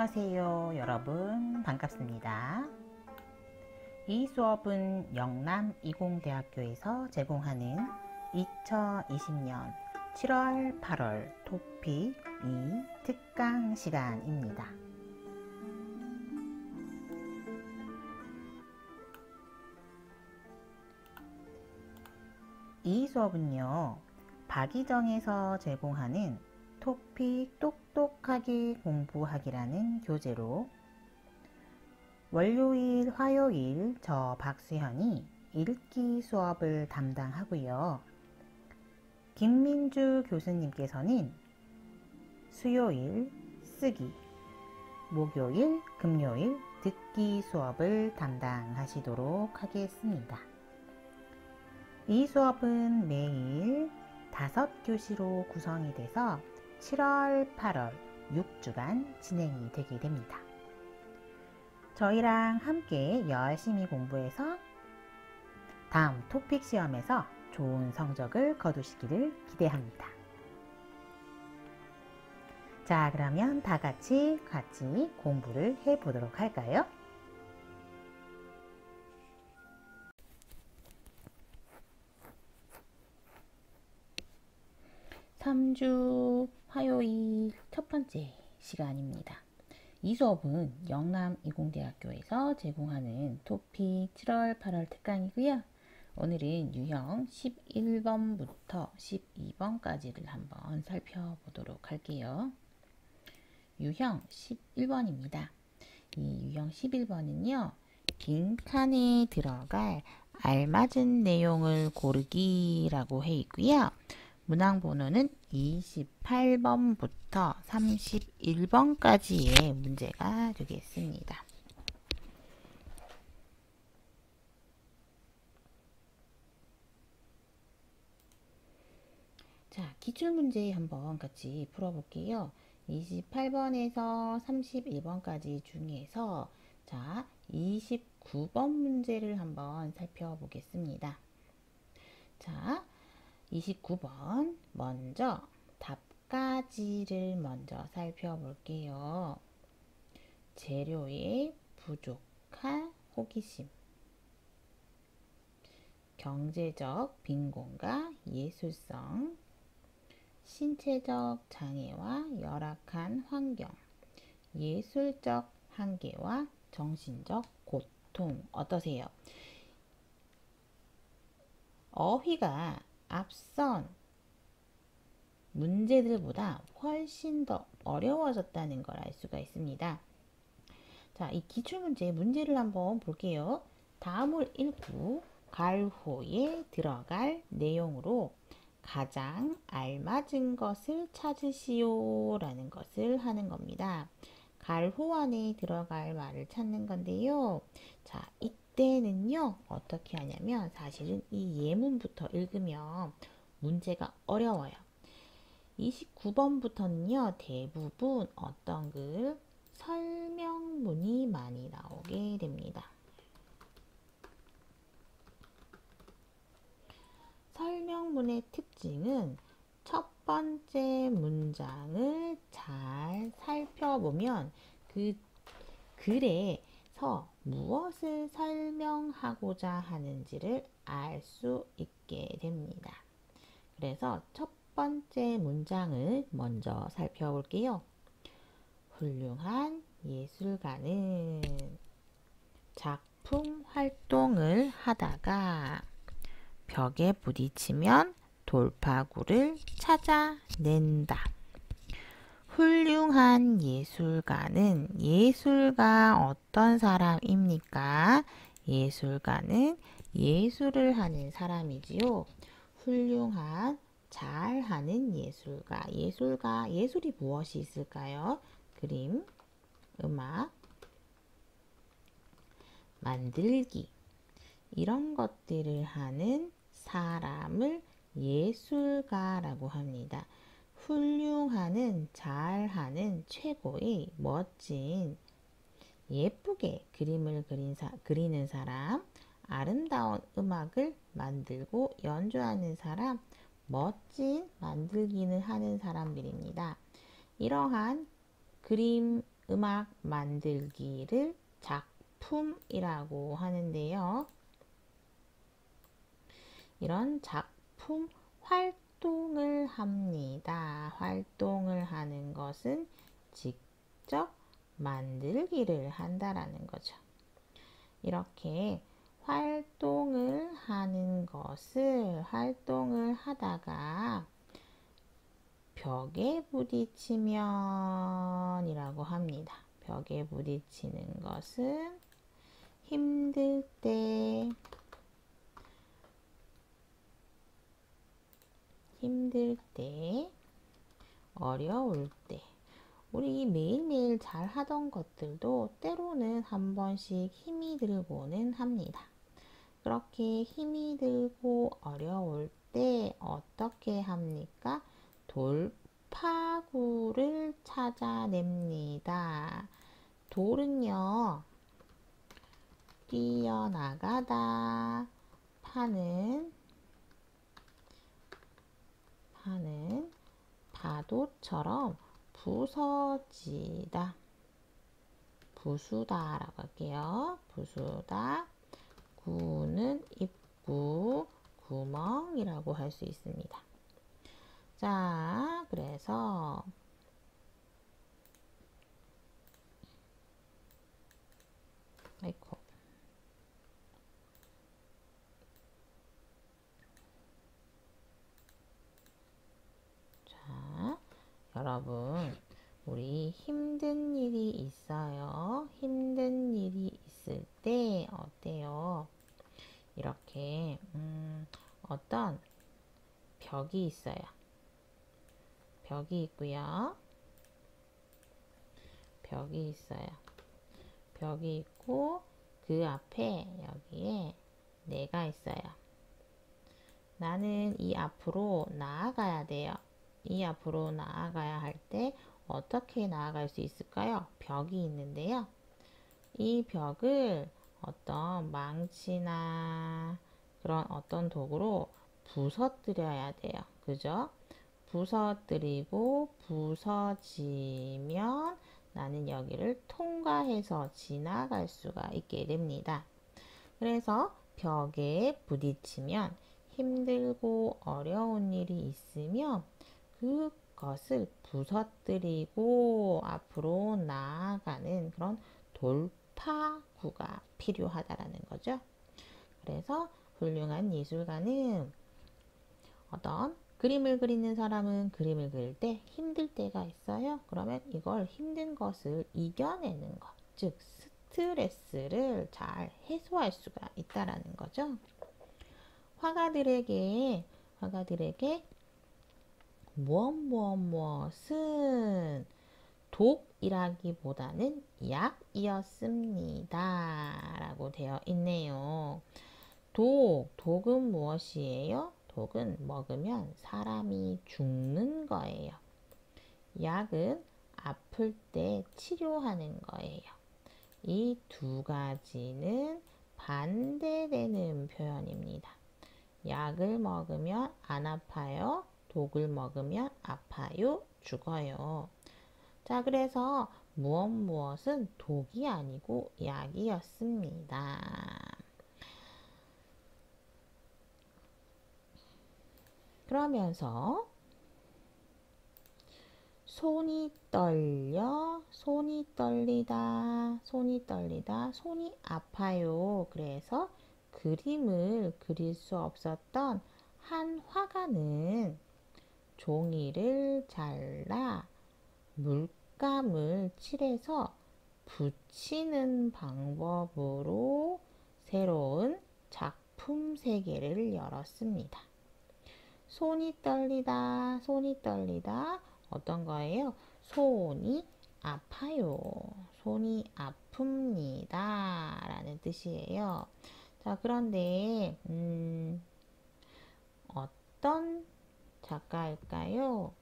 안녕하세요 여러분, 반갑습니다. 이 수업은 영남이공대학교에서 제공하는 2020년 7월 8월 토픽 2 특강 시간입니다. 이 수업은요, 박이정에서 제공하는 토픽 똑똑하게 공부하기라는 교재로 월요일, 화요일 저 박수현이 읽기 수업을 담당하고요. 김민주 교수님께서는 수요일 쓰기, 목요일, 금요일 듣기 수업을 담당하시도록 하겠습니다. 이 수업은 매일 5교시로 구성이 돼서 7월, 8월 6주간 진행이 되게 됩니다. 저희랑 함께 열심히 공부해서 다음 토픽 시험에서 좋은 성적을 거두시기를 기대합니다. 자, 그러면 다 같이 공부를 해보도록 할까요? 3주 화요일 첫 번째 시간입니다. 이 수업은 영남이공대학교에서 제공하는 토픽 7월 8월 특강이고요. 오늘은 유형 11번부터 12번까지를 한번 살펴보도록 할게요. 유형 11번입니다. 이 유형 11번은요, 빈칸에 들어갈 알맞은 내용을 고르기라고 해 있고요. 문항번호는 28번부터 31번까지의 문제가 되겠습니다. 자, 기출문제 한번 같이 풀어볼게요. 28번에서 31번까지 중에서 자, 29번 문제를 한번 살펴보겠습니다. 자, 29번 먼저 답가지를 먼저 살펴볼게요. 재료의 부족한 호기심, 경제적 빈곤과 예술성, 신체적 장애와 열악한 환경, 예술적 한계와 정신적 고통. 어떠세요? 어휘가 앞선 문제들보다 훨씬 더 어려워졌다는 걸 알 수가 있습니다. 자, 이 기출문제 문제를 한번 볼게요. 다음을 읽고 갈호에 들어갈 내용으로 가장 알맞은 것을 찾으시오 라는 것을 하는 겁니다. 갈호 안에 들어갈 말을 찾는 건데요. 자, 이때는요, 어떻게 하냐면 사실은 이 예문부터 읽으면 문제가 어려워요. 29번부터는요, 대부분 어떤 글? 설명문이 많이 나오게 됩니다. 설명문의 특징은 첫 번째 문장을 잘 살펴보면 그 글에서 무엇을 설명하고자 하는지를 알 수 있게 됩니다. 그래서 첫 번째 문장을 먼저 살펴볼게요. 훌륭한 예술가는 작품 활동을 하다가 벽에 부딪히면 돌파구를 찾아낸다. 훌륭한 예술가는 예술가 어떤 사람입니까? 예술가는 예술을 하는 사람이지요. 훌륭한 잘하는 예술가. 예술이 무엇이 있을까요? 그림, 음악, 만들기, 이런 것들을 하는 사람을 예술가라고 합니다. 훌륭하는, 잘하는, 최고의, 멋진, 예쁘게 그림을 그리는 사람, 아름다운 음악을 만들고 연주하는 사람, 멋진 만들기는 하는 사람들입니다. 이러한 그림, 음악 만들기를 작품이라고 하는데요. 이런 작품 활동을 합니다. 활동을 하는 것은 직접 만들기를 한다라는 거죠. 이렇게 활동을 하다가 벽에 부딪히면 이라고 합니다. 벽에 부딪히는 것은 힘들 때, 어려울 때, 우리 매일매일 잘 하던 것들도 때로는 한 번씩 힘이 들고는 합니다. 그렇게 힘이 들고 어려울 때 어떻게 합니까? 돌파구를 찾아냅니다. 돌은요, 뛰어나가다, 파는 파도처럼 부서지다, 부수다라고 할게요. 부수다. 구는 입구, 구멍이라고 할 수 있습니다. 자, 그래서 아이고. 자, 여러분, 우리 힘든 일이 있어요. 힘든 일이 있을 때 어때요? 이렇게 어떤 벽이 있어요. 벽이 있고요. 벽이 있어요. 벽이 있고 그 앞에 여기에 내가 있어요. 나는 이 앞으로 나아가야 돼요. 이 앞으로 나아가야 할 때 어떻게 나아갈 수 있을까요? 벽이 있는데요. 이 벽을 어떤 망치나 그런 어떤 도구로 부서뜨려야 돼요. 그죠? 부서뜨리고 부서지면 나는 여기를 통과해서 지나갈 수가 있게 됩니다. 그래서 벽에 부딪히면 힘들고 어려운 일이 있으면 그것을 부서뜨리고 앞으로 나아가는 그런 돌파구가 필요하다라는 거죠. 그래서 훌륭한 예술가는 어떤 그림을 그리는 사람은 그림을 그릴 때 힘들 때가 있어요. 그러면 이걸 힘든 것을 이겨내는 것, 즉 스트레스를 잘 해소할 수가 있다라는 거죠. 화가들에게 무엇은 독이라기보다는 약이었습니다. 라고 되어 있네요. 독은 무엇이에요? 독은 먹으면 사람이 죽는 거예요. 약은 아플 때 치료하는 거예요. 이 두 가지는 반대되는 표현입니다. 약을 먹으면 안 아파요. 독을 먹으면 아파요. 죽어요. 자, 그래서 무엇은 독이 아니고 약이었습니다. 그러면서 손이 떨리다, 손이 아파요. 그래서 그림을 그릴 수 없었던 한 화가는 종이를 잘라 물감을 칠해서 붙이는 방법으로 새로운 작품 세계를 열었습니다. 손이 떨리다. 어떤 거예요? 손이 아파요. 손이 아픕니다. 라는 뜻이에요. 자, 그런데 어떤 작가일까요?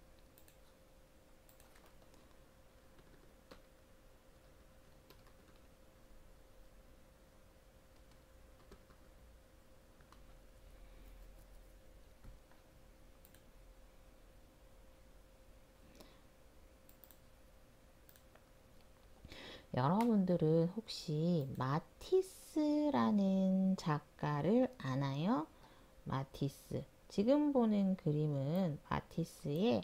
여러분들은 혹시 마티스라는 작가를 아나요? 마티스. 지금 보는 그림은 마티스의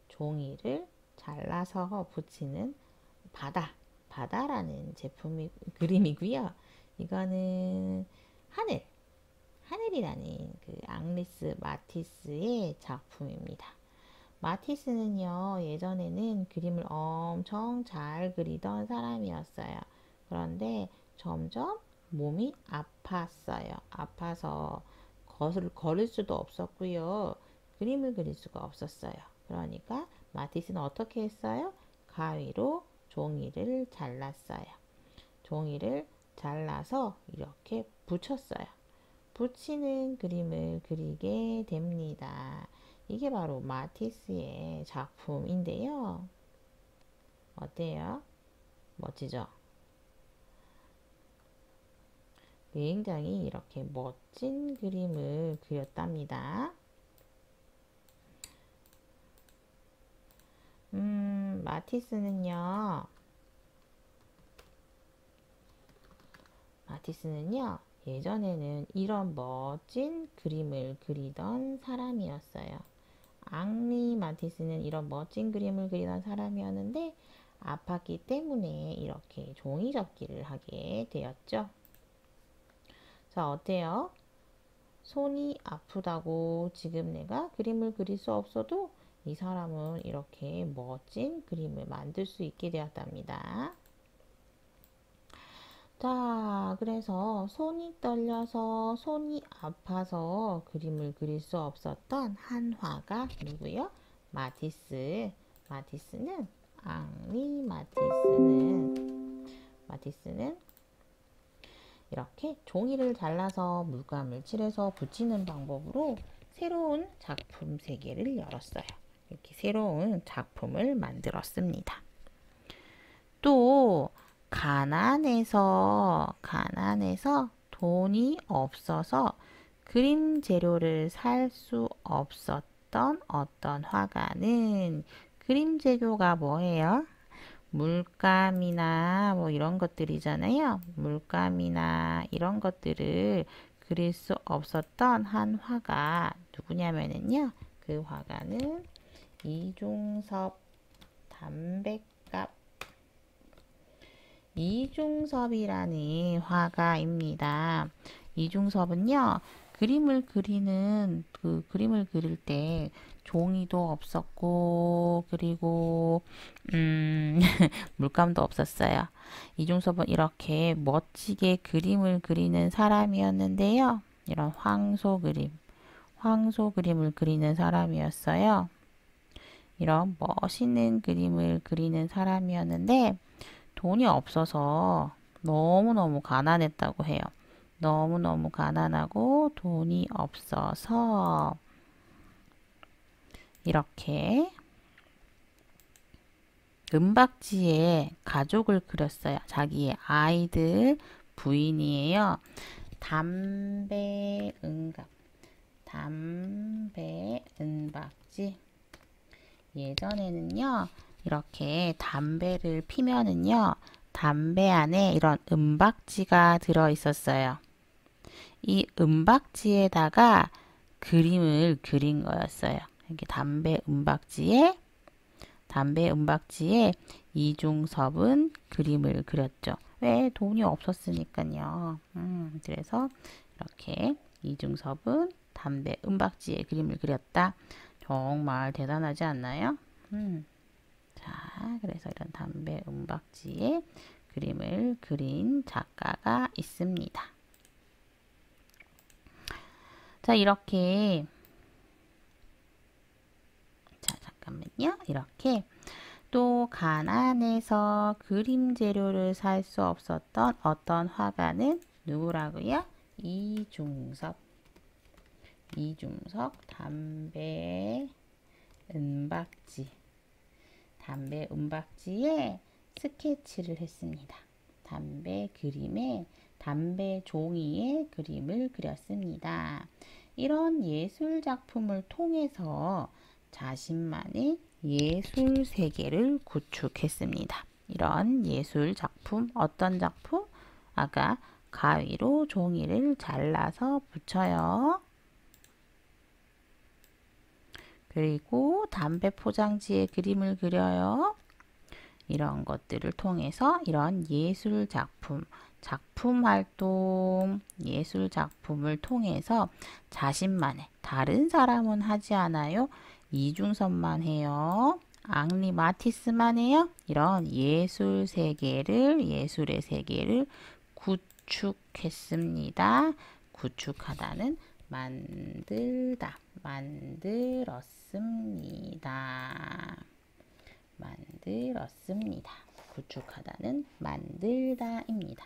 종이를 잘라서 붙이는 바다라는 그림이고요. 이거는 하늘이라는 그 앙리스 마티스의 작품입니다. 마티스는요, 예전에는 그림을 엄청 잘 그리던 사람이었어요. 그런데 점점 몸이 아팠어요. 아파서 걸을 수도 없었고요. 그림을 그릴 수가 없었어요. 그러니까 마티스는 어떻게 했어요? 가위로 종이를 잘랐어요. 종이를 잘라서 이렇게 붙였어요. 붙이는 그림을 그리게 됩니다. 이게 바로 마티스의 작품인데요. 어때요? 멋지죠? 굉장히 이렇게 멋진 그림을 그렸답니다. 마티스는요, 예전에는 이런 멋진 그림을 그리던 사람이었어요. 앙리 마티스는 이런 멋진 그림을 그리던 사람이었는데 아팠기 때문에 이렇게 종이접기를 하게 되었죠. 자, 어때요? 손이 아프다고 지금 내가 그림을 그릴 수 없어도 이 사람은 이렇게 멋진 그림을 만들 수 있게 되었답니다. 자, 그래서 손이 떨려서 손이 아파서 그림을 그릴 수 없었던 한 화가 누구요? 마티스. 마티스는 이렇게 종이를 잘라서 물감을 칠해서 붙이는 방법으로 새로운 작품 세계를 열었어요. 이렇게 새로운 작품을 만들었습니다. 또 가난해서 돈이 없어서 그림 재료를 살 수 없었던 어떤 화가는 그림 재료가 뭐예요? 물감이나 뭐 이런 것들이잖아요. 물감이나 이런 것들을 그릴 수 없었던 한 화가 누구냐면은요. 그 화가는 이중섭 이중섭이라는 화가입니다. 이중섭은요, 그림을 그릴 때 종이도 없었고, 그리고, 물감도 없었어요. 이중섭은 이렇게 멋지게 그림을 그리는 사람이었는데요. 이런 황소 그림을 그리는 사람이었어요. 이런 멋있는 그림을 그리는 사람이었는데, 돈이 없어서 너무너무 가난했다고 해요. 너무너무 가난하고 돈이 없어서 이렇게 은박지에 가족을 그렸어요. 자기의 아이들 부인이에요. 담배은박지. 예전에는요, 이렇게 담배를 피면은요, 담배 안에 이런 은박지가 들어 있었어요. 이 은박지에다가 그림을 그린 거였어요. 이렇게 담배 은박지에 이중섭은 그림을 그렸죠. 왜? 돈이 없었으니까요. 그래서 이렇게 이중섭은 담배 은박지에 그림을 그렸다. 정말 대단하지 않나요? 자, 그래서 이런 담배 은박지에 그림을 그린 작가가 있습니다. 자, 이렇게 잠깐만요. 이렇게 또 가난해서 그림 재료를 살 수 없었던 어떤 화가는 누구라고요? 이중섭 담배 은박지에 스케치를 했습니다. 담배 종이에 그림을 그렸습니다. 이런 예술 작품을 통해서 자신만의 예술 세계를 구축했습니다. 이런 예술 작품 작품, 어떤 작품? 아까 가위로 종이를 잘라서 붙여요. 그리고 담배 포장지에 그림을 그려요. 이런 것들을 통해서 이런 예술 작품, 작품 활동, 예술 작품을 통해서 자신만의, 다른 사람은 하지 않아요. 이중섭만 해요. 앙리 마티스만 해요. 이런 예술의 세계를 구축했습니다. 구축하다는 만들다, 만들었습니다. 만들었습니다. 구축하다는 만들다입니다.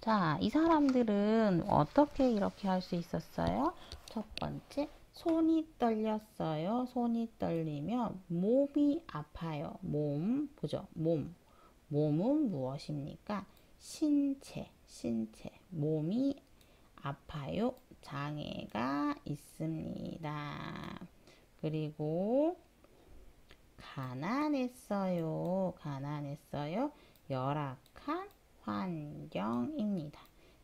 자, 이 사람들은 어떻게 이렇게 할 수 있었어요? 첫 번째, 손이 떨렸어요. 손이 떨리면 몸이 아파요. 몸, 보죠? 몸. 몸은 무엇입니까? 신체. 몸이 아파요. 장애가 있습니다. 그리고 가난했어요. 열악한 환경입니다.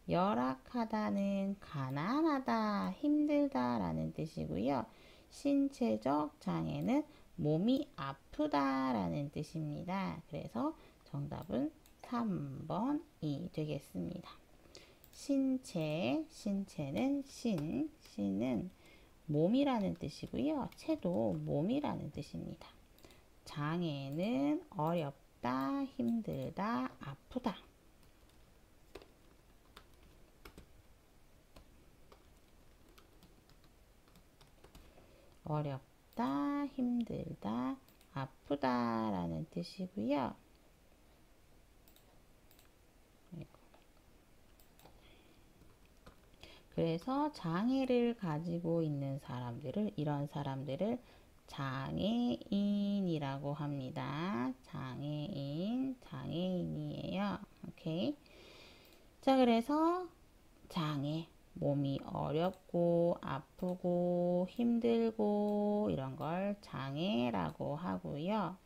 열악하다는 가난하다, 힘들다 라는 뜻이고요. 신체적 장애는 몸이 아프다 라는 뜻입니다. 그래서 정답은 3번이 되겠습니다. 신체는 신은 몸이라는 뜻이고요. 체도 몸이라는 뜻입니다. 장애는 어렵다, 힘들다, 아프다. 어렵다, 힘들다, 아프다 라는 뜻이고요. 그래서 장애를 가지고 있는 사람들을, 이런 사람들을 장애인이라고 합니다. 장애인이에요. 오케이. 자, 그래서 장애, 몸이 어렵고 아프고 힘들고 이런 걸 장애라고 하고요.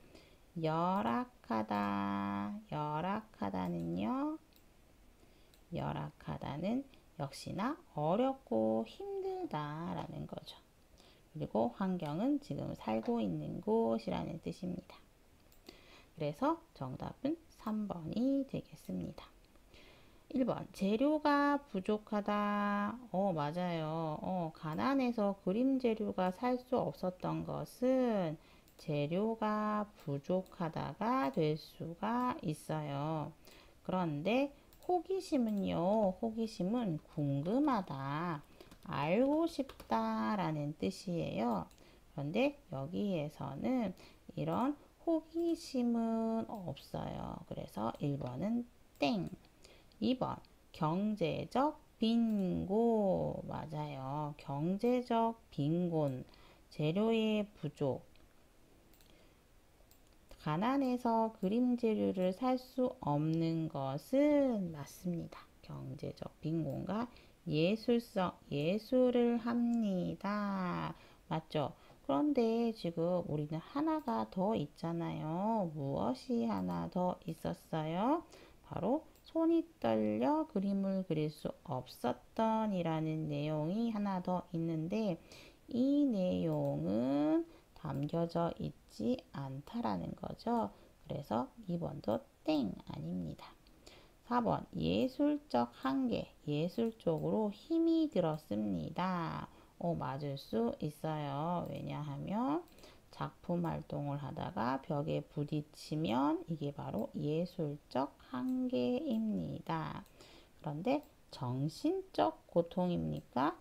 열악하다는 역시나 어렵고 힘들다라는 거죠. 그리고 환경은 지금 살고 있는 곳이라는 뜻입니다. 그래서 정답은 3번이 되겠습니다. 1번, 재료가 부족하다. 맞아요. 가난해서 그림 재료가 살 수 없었던 것은 재료가 부족하다가 될 수가 있어요. 그런데 호기심은 궁금하다, 알고 싶다 라는 뜻이에요. 그런데 여기에서는 이런 호기심은 없어요. 그래서 1번은 땡. 2번, 경제적 빈곤. 맞아요. 경제적 빈곤, 재료의 부족, 가난해서 그림 재료를 살 수 없는 것은 맞습니다. 경제적 빈곤과 예술을 합니다. 맞죠? 그런데 지금 우리는 하나가 더 있잖아요. 무엇이 하나 더 있었어요? 바로 손이 떨려 그림을 그릴 수 없었던 이라는 내용이 하나 더 있는데, 이 내용은 담겨져 있지 않다라는 거죠. 그래서 2번도 땡 아닙니다. 4번, 예술적 한계, 예술 쪽으로 힘이 들었습니다. 맞을 수 있어요. 왜냐하면 작품 활동을 하다가 벽에 부딪히면 이게 바로 예술적 한계입니다. 그런데 정신적 고통입니까?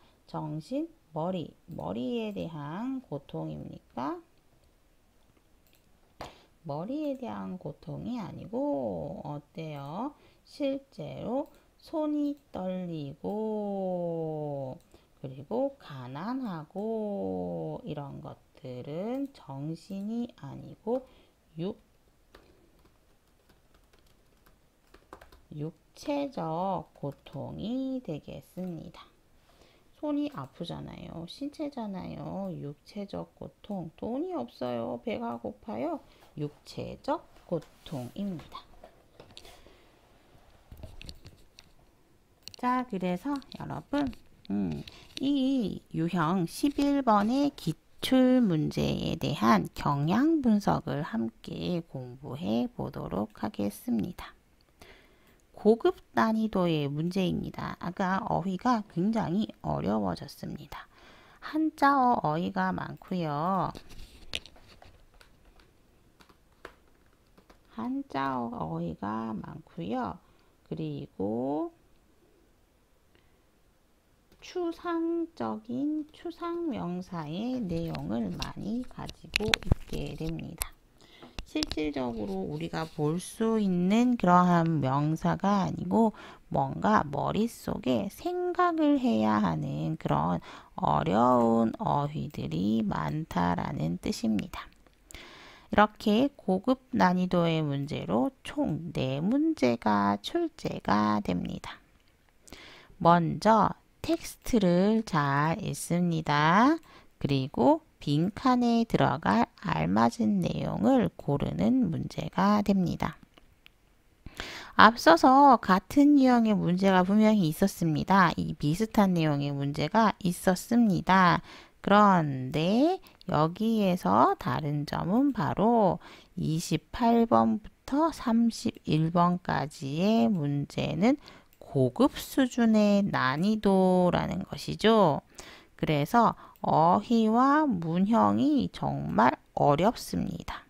머리에 대한 고통입니까? 머리에 대한 고통이 아니고 어때요? 실제로 손이 떨리고 그리고 가난하고 이런 것들은 정신이 아니고 육체적 고통이 되겠습니다. 손이 아프잖아요. 신체잖아요. 육체적 고통. 돈이 없어요. 배가 고파요. 육체적 고통입니다. 자, 그래서 여러분, 이 유형 11번의 기출 문제에 대한 경향 분석을 함께 공부해 보도록 하겠습니다. 고급 난이도의 문제입니다. 아까 어휘가 굉장히 어려워졌습니다. 한자어 어휘가 많고요. 한자어 어휘가 많고요. 그리고 추상적인 추상명사의 내용을 많이 가지고 있게 됩니다. 실질적으로 우리가 볼 수 있는 그러한 명사가 아니고 뭔가 머릿속에 생각을 해야 하는 그런 어려운 어휘들이 많다라는 뜻입니다. 이렇게 고급 난이도의 문제로 총 4문제가 출제가 됩니다. 먼저 텍스트를 잘 읽습니다. 그리고 빈칸에 들어갈 알맞은 내용을 고르는 문제가 됩니다. 앞서서 같은 유형의 문제가 분명히 있었습니다. 이 비슷한 내용의 문제가 있었습니다. 그런데 여기에서 다른 점은 바로 28번부터 31번까지의 문제는 고급 수준의 난이도라는 것이죠. 그래서 어휘와 문형이 정말 어렵습니다.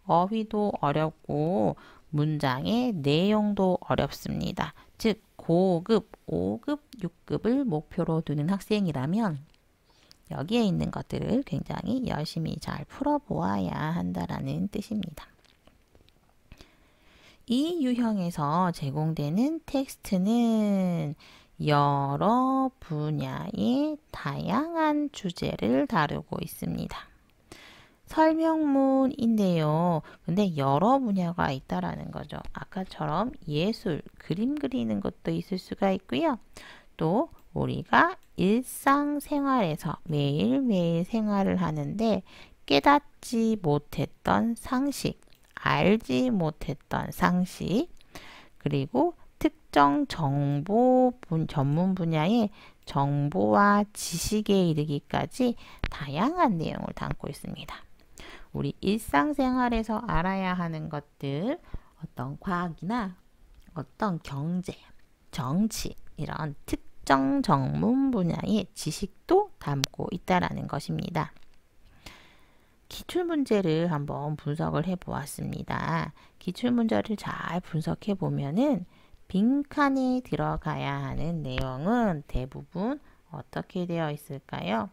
어휘도 어렵고 문장의 내용도 어렵습니다. 즉 고급, 5급, 6급을 목표로 두는 학생이라면 여기에 있는 것들을 굉장히 열심히 잘 풀어보아야 한다라는 뜻입니다. 이 유형에서 제공되는 텍스트는 여러 분야의 다양한 주제를 다루고 있습니다. 설명문인데요. 근데 여러 분야가 있다라는 거죠. 아까처럼 예술, 그림 그리는 것도 있을 수가 있고요. 또 우리가 일상생활에서 매일매일 생활을 하는데 깨닫지 못했던 상식, 알지 못했던 상식, 그리고 특정 정보 전문 분야의 정보와 지식에 이르기까지 다양한 내용을 담고 있습니다. 우리 일상생활에서 알아야 하는 것들, 어떤 과학이나 어떤 경제, 정치 이런 특정 전문 분야의 지식도 담고 있다라는 것입니다. 기출문제를 한번 분석을 해 보았습니다. 기출문제를 잘 분석해 보면은 빈칸에 들어가야 하는 내용은 대부분 어떻게 되어 있을까요?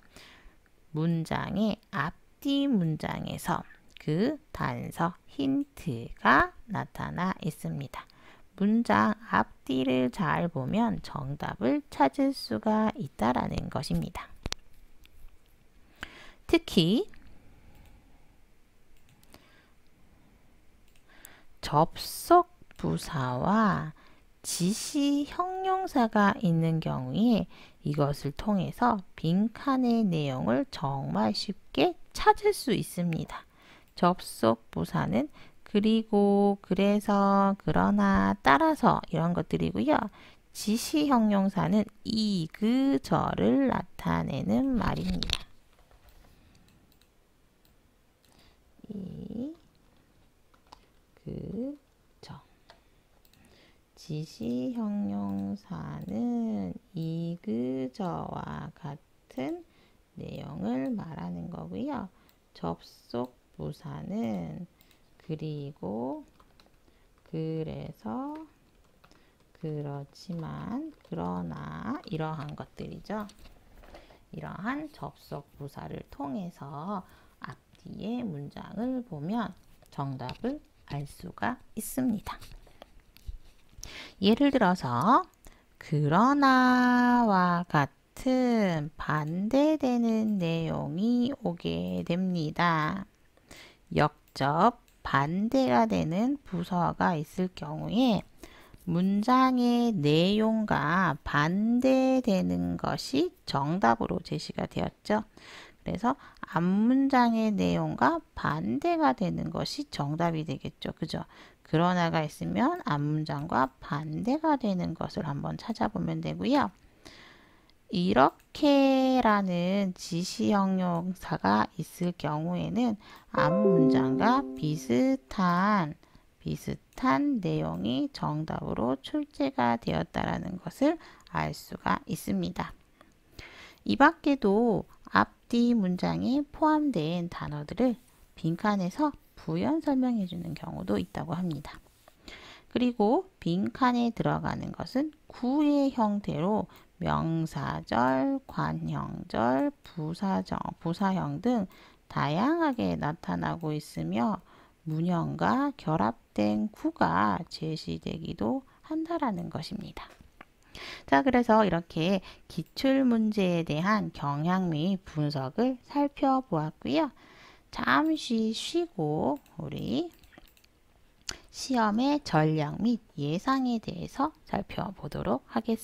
문장의 앞뒤 문장에서 그 단서 힌트가 나타나 있습니다. 문장 앞뒤를 잘 보면 정답을 찾을 수가 있다라는 것입니다. 특히 접속 부사와 지시 형용사가 있는 경우에 이것을 통해서 빈칸의 내용을 정말 쉽게 찾을 수 있습니다. 접속 부사는 그리고, 그래서, 그러나, 따라서 이런 것들이고요. 지시 형용사는 이, 그, 저를 나타내는 말입니다. 이, 그, 저. 지시 형용사는 이, 그, 저와 같은 내용을 말하는 거고요. 접속 부사는 그리고, 그래서, 그렇지만, 그러나 이러한 것들이죠. 이러한 접속 부사를 통해서 앞뒤의 문장을 보면 정답을 알 수가 있습니다. 예를 들어서 그러나와 같은 반대되는 내용이 오게 됩니다. 역접 반대가 되는 부사가 있을 경우에 문장의 내용과 반대되는 것이 정답으로 제시가 되었죠. 그래서 앞문장의 내용과 반대가 되는 것이 정답이 되겠죠. 그죠? 그러나가 있으면 앞문장과 반대가 되는 것을 한번 찾아보면 되고요. 이렇게라는 지시형용사가 있을 경우에는 앞문장과 비슷한 내용이 정답으로 출제가 되었다라는 것을 알 수가 있습니다. 이 밖에도 앞뒤 문장에 포함된 단어들을 빈칸에서 부연 설명해 주는 경우도 있다고 합니다. 그리고 빈칸에 들어가는 것은 구의 형태로 명사절, 관형절, 부사형 등 다양하게 나타나고 있으며 문형과 결합된 구가 제시되기도 한다라는 것입니다. 자, 그래서 이렇게 기출문제에 대한 경향 및 분석을 살펴보았고요. 잠시 쉬고 우리 시험의 전략 및 예상에 대해서 살펴보도록 하겠습니다.